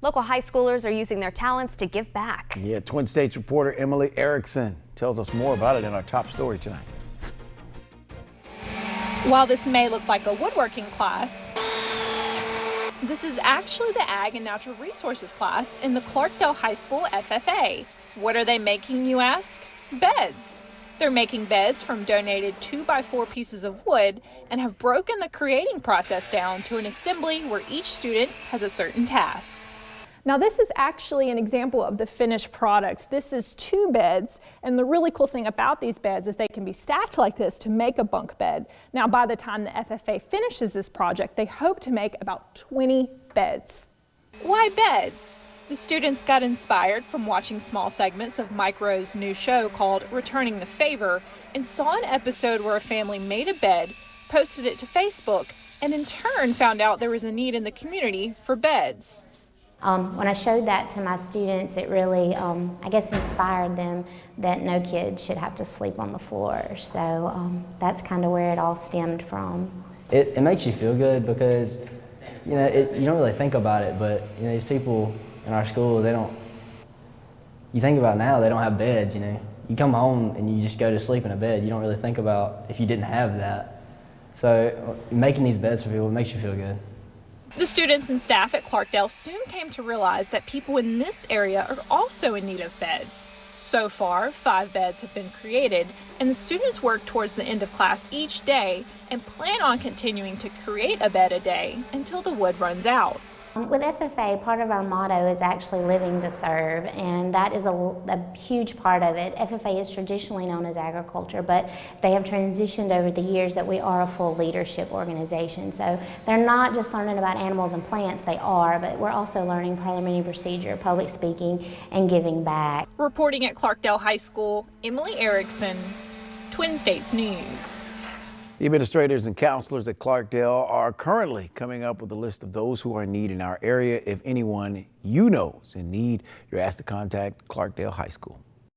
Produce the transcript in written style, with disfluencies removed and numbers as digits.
Local high schoolers are using their talents to give back. Yeah, Twin States reporter Emily Erickson tells us more about it in our top story tonight. While this may look like a woodworking class, this is actually the Ag and Natural Resources class in the Clardale High School FFA. What are they making, you ask? Beds. They're making beds from donated 2x4 pieces of wood and have broken the creating process down to an assembly where each student has a certain task. Now this is actually an example of the finished product. This is 2 beds, and the really cool thing about these beds is they can be stacked like this to make a bunk bed. Now by the time the FFA finishes this project, they hope to make about 20 beds. Why beds? The students got inspired from watching small segments of Mike Rowe's new show called Returning the Favor and saw an episode where a family made a bed, posted it to Facebook, and in turn found out there was a need in the community for beds. When I showed that to my students, it really, I guess, inspired them that no kid should have to sleep on the floor. So that's kind of where it all stemmed from. It makes you feel good because, you know, you don't really think about it, but, you know, these people in our school, you think about now, they don't have beds, you know. You come home and you just go to sleep in a bed. You don't really think about if you didn't have that. So making these beds for people, it makes you feel good. The students and staff at Clardale soon came to realize that people in this area are also in need of beds. So far, 5 beds have been created, and the students work towards the end of class each day and plan on continuing to create a bed a day until the wood runs out. With FFA, part of our motto is actually living to serve, and that is a huge part of it. FFA is traditionally known as agriculture, but they have transitioned over the years that we are a full leadership organization. So they're not just learning about animals and plants, they are, but we're also learning parliamentary procedure, public speaking, and giving back. Reporting at Clardale High School, Emily Erickson, Twin States News. The administrators and counselors at Clardale are currently coming up with a list of those who are in need in our area. If anyone you know is in need, you're asked to contact Clardale High School.